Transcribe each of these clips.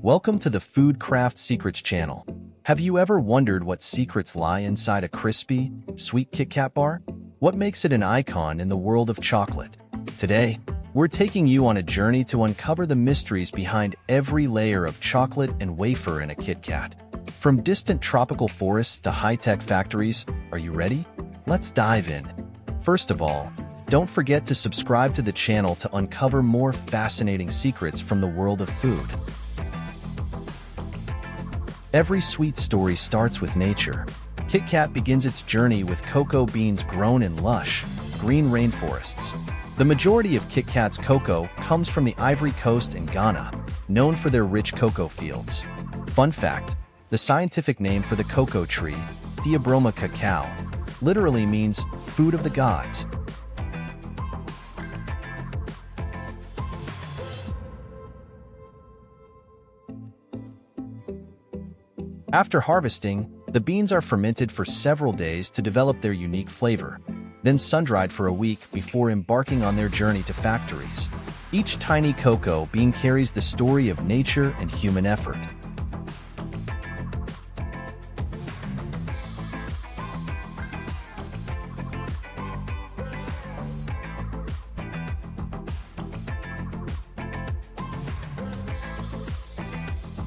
Welcome to the Food Craft Secrets channel. Have you ever wondered what secrets lie inside a crispy, sweet KitKat bar? What makes it an icon in the world of chocolate? Today, we're taking you on a journey to uncover the mysteries behind every layer of chocolate and wafer in a KitKat. From distant tropical forests to high-tech factories, are you ready? Let's dive in. First of all, don't forget to subscribe to the channel to uncover more fascinating secrets from the world of food. Every sweet story starts with nature. KitKat begins its journey with cocoa beans grown in lush, green rainforests. The majority of KitKat's cocoa comes from the Ivory Coast in Ghana, known for their rich cocoa fields. Fun fact, the scientific name for the cocoa tree, Theobroma cacao, literally means food of the gods. After harvesting, the beans are fermented for several days to develop their unique flavor, then sun-dried for a week before embarking on their journey to factories. Each tiny cocoa bean carries the story of nature and human effort.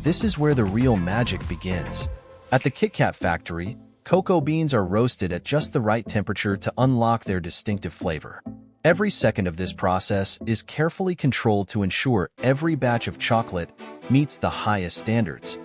This is where the real magic begins. At the KitKat factory, cocoa beans are roasted at just the right temperature to unlock their distinctive flavor. Every second of this process is carefully controlled to ensure every batch of chocolate meets the highest standards.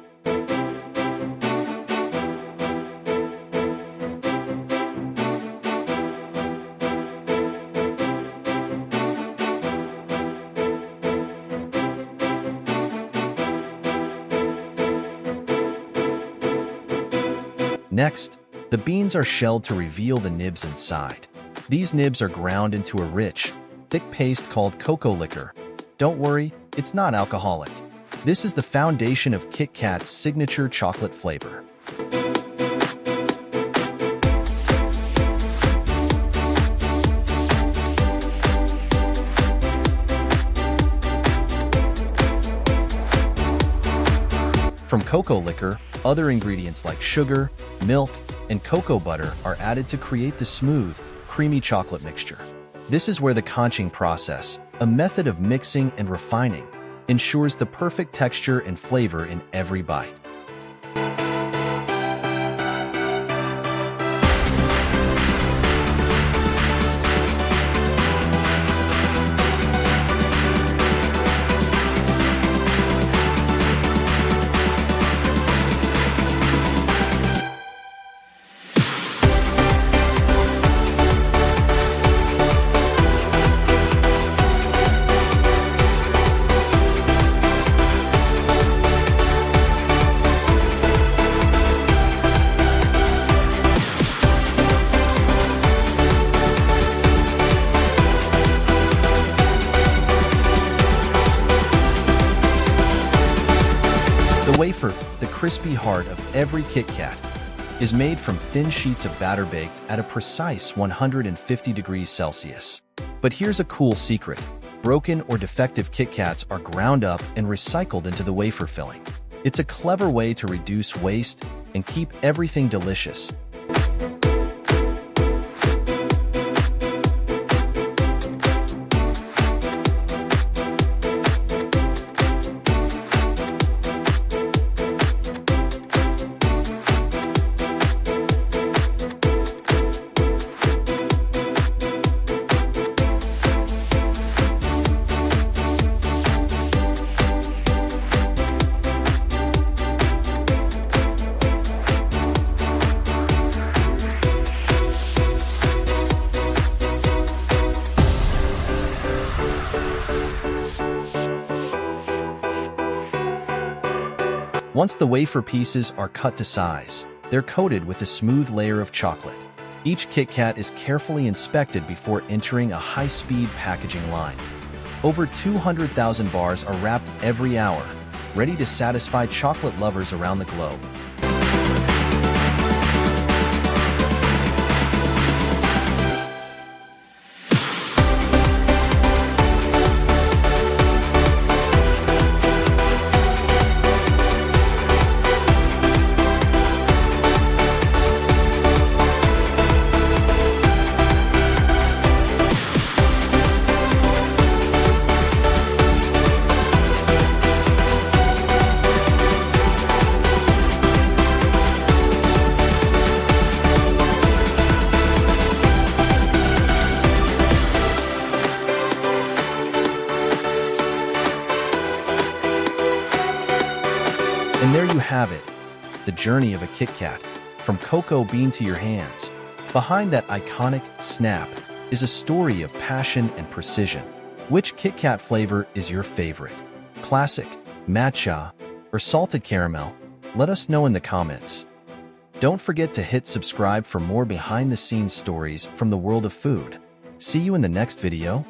Next, the beans are shelled to reveal the nibs inside. These nibs are ground into a rich, thick paste called cocoa liquor. Don't worry, it's not alcoholic. This is the foundation of KitKat's signature chocolate flavor. From cocoa liquor, other ingredients like sugar, milk, and cocoa butter are added to create the smooth, creamy chocolate mixture. This is where the conching process, a method of mixing and refining, ensures the perfect texture and flavor in every bite. The wafer, the crispy heart of every KitKat, is made from thin sheets of batter baked at a precise 150 degrees Celsius. But here's a cool secret. Broken or defective KitKats are ground up and recycled into the wafer filling. It's a clever way to reduce waste and keep everything delicious. Once the wafer pieces are cut to size, they're coated with a smooth layer of chocolate. Each KitKat is carefully inspected before entering a high-speed packaging line. Over 200,000 bars are wrapped every hour, ready to satisfy chocolate lovers around the globe. And there you have it, the journey of a KitKat, from cocoa bean to your hands. Behind that iconic snap is a story of passion and precision. Which KitKat flavor is your favorite? Classic, matcha, or salted caramel? Let us know in the comments. Don't forget to hit subscribe for more behind-the-scenes stories from the world of food. See you in the next video.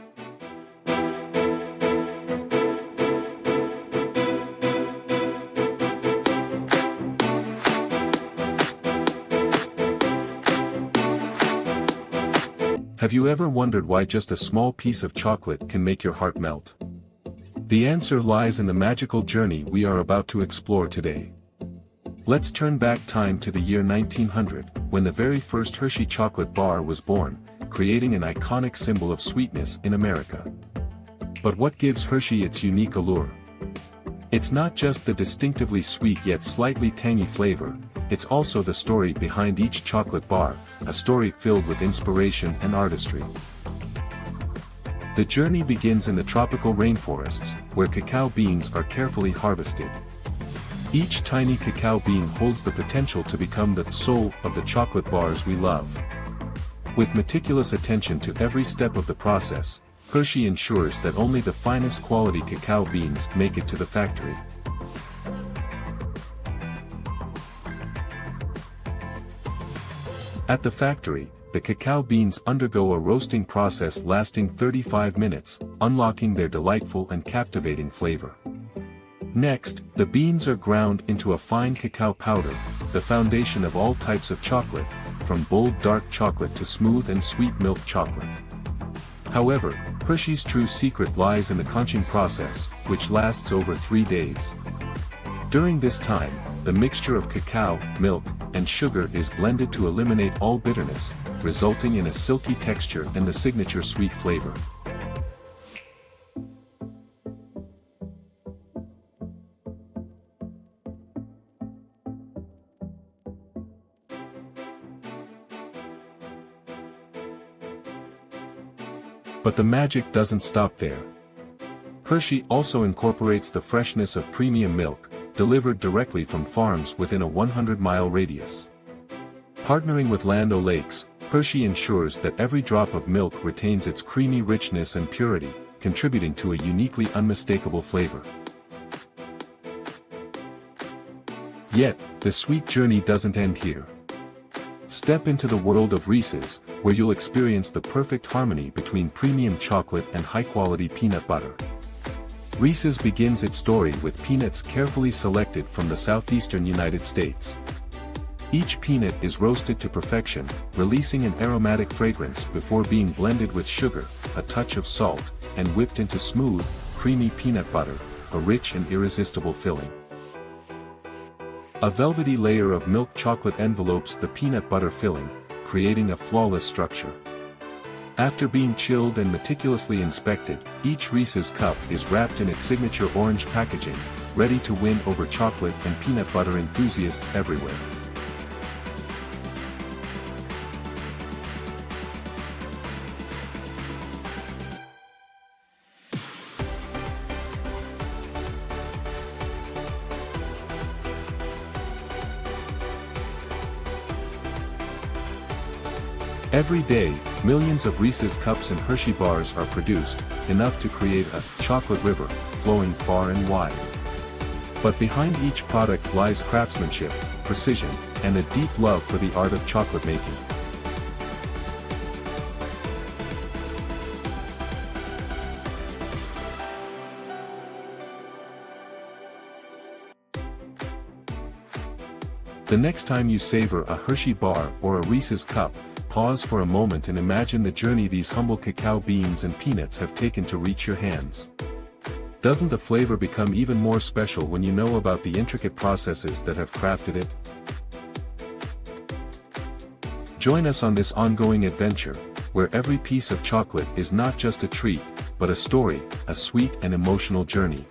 Have you ever wondered why just a small piece of chocolate can make your heart melt? The answer lies in the magical journey we are about to explore today. Let's turn back time to the year 1900, when the very first Hershey chocolate bar was born, creating an iconic symbol of sweetness in America. But what gives Hershey its unique allure? It's not just the distinctively sweet yet slightly tangy flavor, it's also the story behind each chocolate bar, a story filled with inspiration and artistry. The journey begins in the tropical rainforests, where cacao beans are carefully harvested. Each tiny cacao bean holds the potential to become the soul of the chocolate bars we love. With meticulous attention to every step of the process, Hershey ensures that only the finest quality cacao beans make it to the factory. At the factory, the cacao beans undergo a roasting process lasting 35 minutes, unlocking their delightful and captivating flavor. Next, the beans are ground into a fine cacao powder, the foundation of all types of chocolate, from bold dark chocolate to smooth and sweet milk chocolate. However, Hershey's true secret lies in the conching process, which lasts over 3 days. During this time, the mixture of cacao, milk, and sugar is blended to eliminate all bitterness, resulting in a silky texture and the signature sweet flavor. But the magic doesn't stop there. Hershey also incorporates the freshness of premium milk, delivered directly from farms within a 100-mile radius. Partnering with Land O'Lakes, Hershey ensures that every drop of milk retains its creamy richness and purity, contributing to a uniquely unmistakable flavor. Yet, the sweet journey doesn't end here. Step into the world of Reese's, where you'll experience the perfect harmony between premium chocolate and high-quality peanut butter. Reese's begins its story with peanuts carefully selected from the southeastern United States. Each peanut is roasted to perfection, releasing an aromatic fragrance before being blended with sugar, a touch of salt, and whipped into smooth, creamy peanut butter, a rich and irresistible filling. A velvety layer of milk chocolate envelopes the peanut butter filling, creating a flawless structure. After being chilled and meticulously inspected, each Reese's cup is wrapped in its signature orange packaging, ready to win over chocolate and peanut butter enthusiasts everywhere. Every day, millions of Reese's cups and Hershey bars are produced, enough to create a chocolate river, flowing far and wide. But behind each product lies craftsmanship, precision, and a deep love for the art of chocolate making. The next time you savor a Hershey bar or a Reese's cup, pause for a moment and imagine the journey these humble cacao beans and peanuts have taken to reach your hands. Doesn't the flavor become even more special when you know about the intricate processes that have crafted it? Join us on this ongoing adventure, where every piece of chocolate is not just a treat, but a story, a sweet and emotional journey.